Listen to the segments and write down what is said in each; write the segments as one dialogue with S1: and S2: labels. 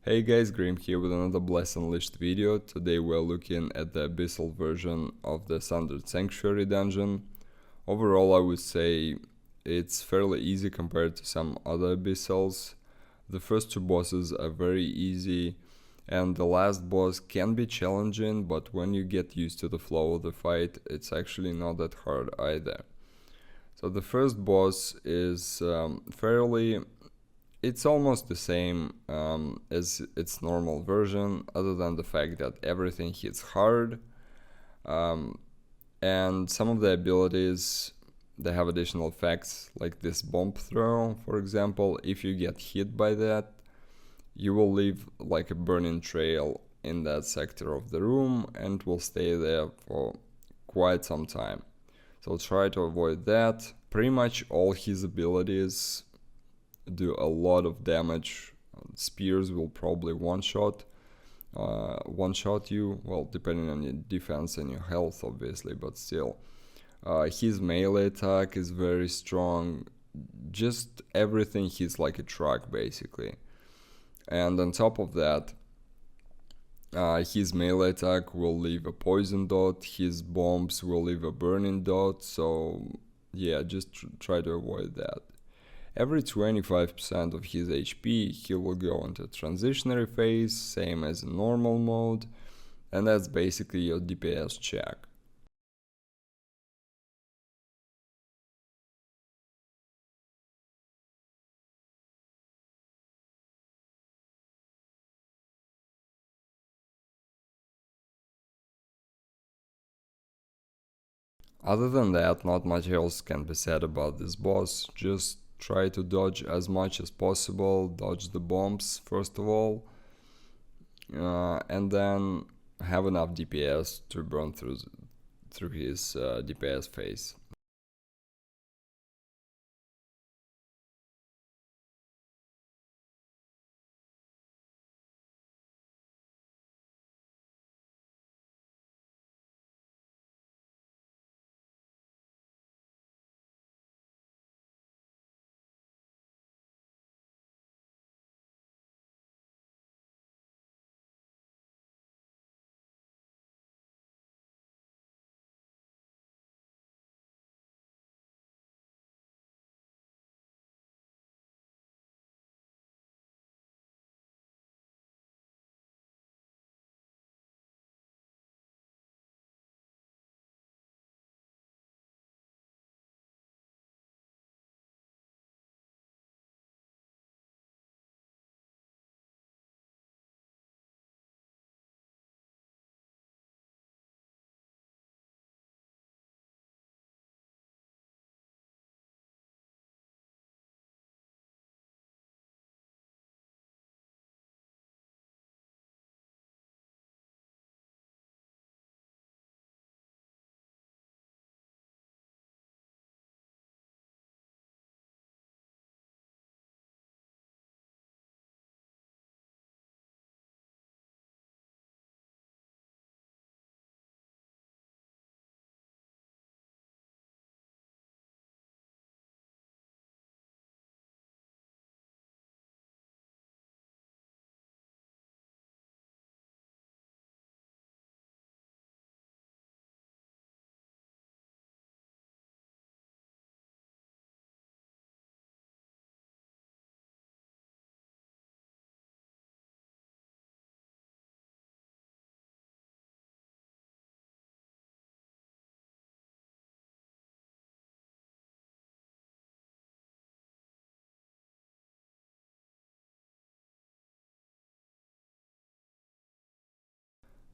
S1: Hey guys, Grim here with another Bless Unleashed video. Today we're looking at the Abyssal version of the Sundered Sanctuary dungeon. Overall, I would say it's fairly easy compared to some other Abyssals. The first two bosses are very easy, and the last boss can be challenging, but when you get used to the flow of the fight, it's actually not that hard either. So the first boss is it's almost the same as its normal version, other than the fact that everything hits hard, and some of the abilities, they have additional effects, like this bomb throw, for example. If you get hit by that, you will leave like a burning trail in that sector of the room and will stay there for quite some time. So try to avoid that. Pretty much all his abilities do a lot of damage. Spears will probably one-shot you, well, depending on your defense and your health, obviously, but still. His melee attack is very strong. Just everything, he's like a truck, basically. And on top of that, his melee attack will leave a poison dot, his bombs will leave a burning dot, so yeah, just try to avoid that. Every 25% of his HP, he will go into Transitionary Phase, same as in normal mode, and that's basically your DPS check. Other than that, not much else can be said about this boss. Just try to dodge as much as possible, dodge the bombs first of all, and then have enough DPS to burn through his DPS phase.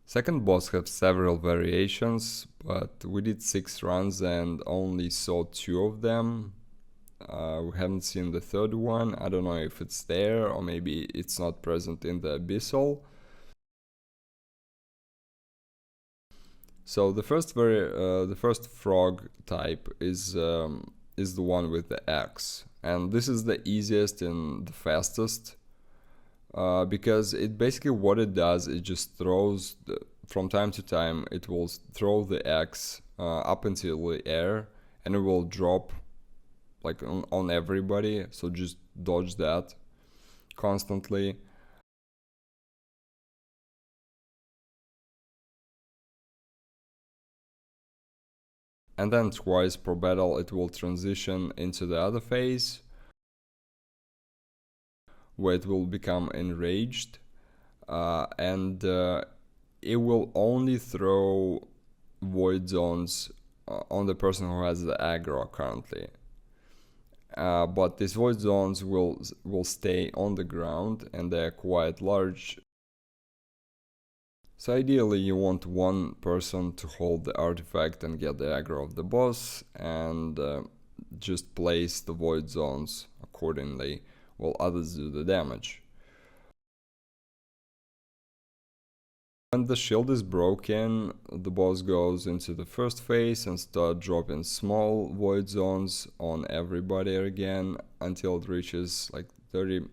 S1: Second boss have several variations, but we did 6 runs and only saw 2 of them. We haven't seen the third one. I don't know if it's there or maybe it's not present in the Abyssal. So the first frog type is the one with the axe, and this is the easiest and the fastest. Because it basically, what it does, it just throws from time to time it will throw the axe up into the air, and it will drop like on everybody, so just dodge that constantly. and then twice per battle it will transition into the other phase, where it will become enraged, and it will only throw void zones on the person who has the aggro currently. But these void zones will stay on the ground, and they're quite large. So ideally you want one person to hold the artifact and get the aggro of the boss, and just place the void zones accordingly while others do the damage. When the shield is broken, the boss goes into the first phase and starts dropping small void zones on everybody again until it reaches like 33%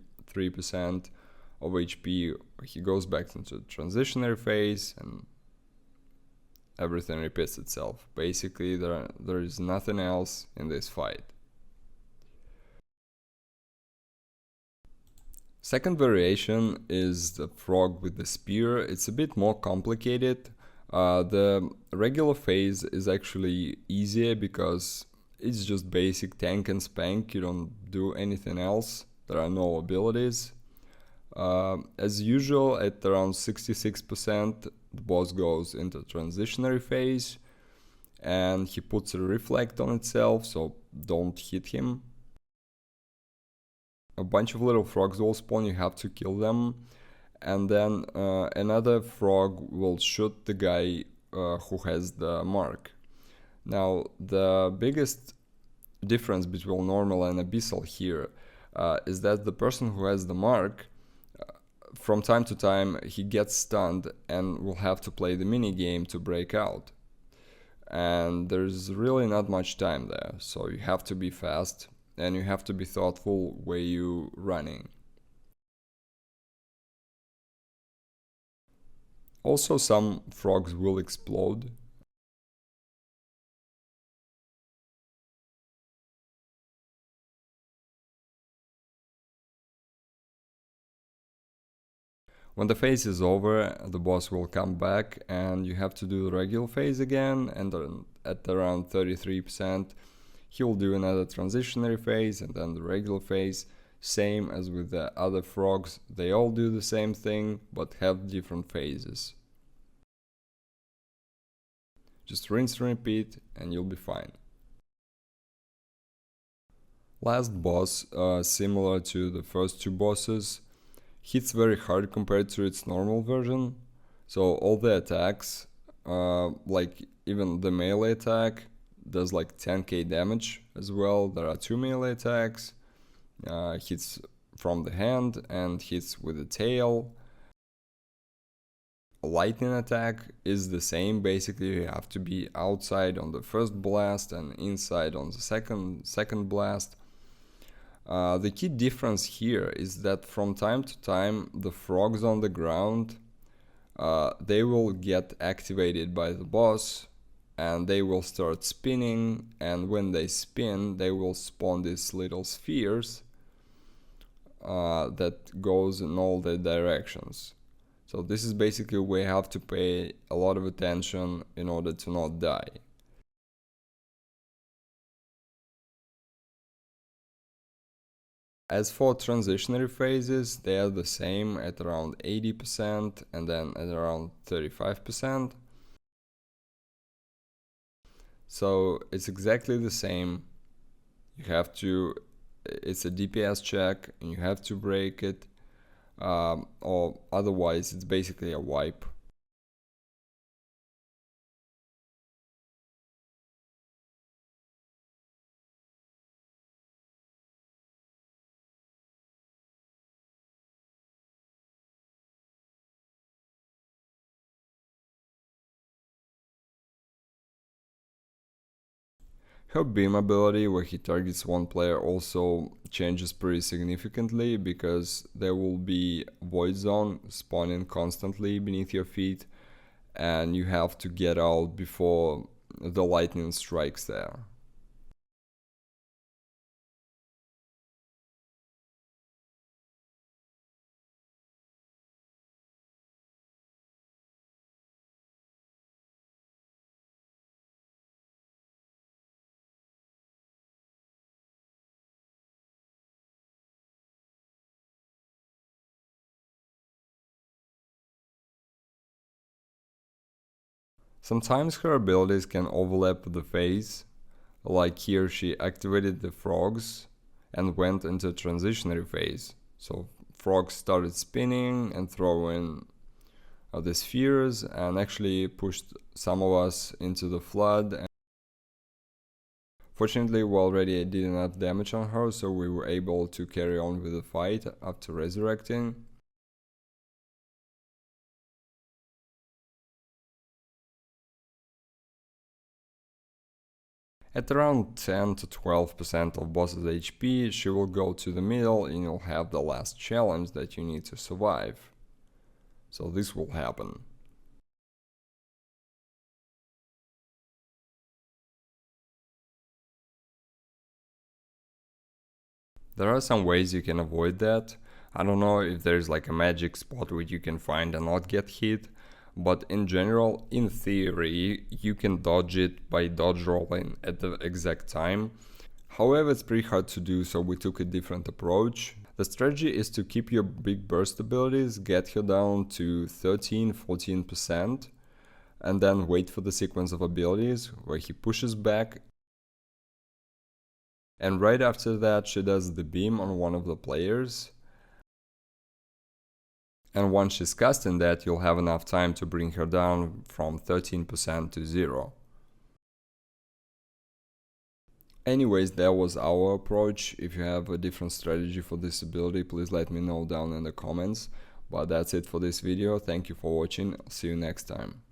S1: of HP. He goes back into the transitionary phase and everything repeats itself. Basically, there is nothing else in this fight. Second variation is the frog with the spear. It's a bit more complicated. The regular phase is actually easier because it's just basic tank and spank. You don't do anything else. There are no abilities. As usual, at around 66%, the boss goes into transitionary phase and he puts a reflect on itself, so don't hit him. A bunch of little frogs will spawn, you have to kill them, and then another frog will shoot the guy who has the mark. Now, the biggest difference between normal and Abyssal here is that the person who has the mark, from time to time he gets stunned and will have to play the mini game to break out. And there's really not much time there, so you have to be fast and you have to be thoughtful where you running. Also, some frogs will explode. When the phase is over, the boss will come back and you have to do the regular phase again, and then at around 33% he will do another transitionary phase and then the regular phase. Same as with the other frogs, they all do the same thing but have different phases. Just rinse and repeat and you'll be fine. Last boss, similar to the first two bosses, hits very hard compared to its normal version. So all the attacks, like even the melee attack, does like 10k damage as well. There are two melee attacks, hits from the hand and hits with the tail. A lightning attack is the same. Basically, you have to be outside on the first blast and inside on the second blast. The key difference here is that from time to time the frogs on the ground, they will get activated by the boss and they will start spinning, and when they spin they will spawn these little spheres that goes in all the directions. So this is basically where you have to pay a lot of attention in order to not die. As for transitionary phases, they are the same at around 80% and then at around 35%. So it's exactly the same. It's a DPS check and you have to break it, or otherwise it's basically a wipe. Her beam ability, where he targets one player, also changes pretty significantly because there will be void zone spawning constantly beneath your feet and you have to get out before the lightning strikes there. Sometimes her abilities can overlap the phase, like here she activated the frogs and went into transitionary phase. So frogs started spinning and throwing the spheres and actually pushed some of us into the flood. Fortunately, we already did enough damage on her, so we were able to carry on with the fight after resurrecting. At around 10 to 12% of boss's HP, she will go to the middle and you'll have the last challenge that you need to survive. So this will happen. There are some ways you can avoid that. I don't know if there's like a magic spot where you can find and not get hit, but in general, in theory, you can dodge it by dodge rolling at the exact time. However, it's pretty hard to do, so we took a different approach. The strategy is to keep your big burst abilities, get her down to 13-14%, and then wait for the sequence of abilities where he pushes back. And right after that, she does the beam on one of the players. And once she's casting that, you'll have enough time to bring her down from 13% to 0. Anyways, that was our approach. If you have a different strategy for this ability, please let me know down in the comments. But that's it for this video. Thank you for watching. See you next time.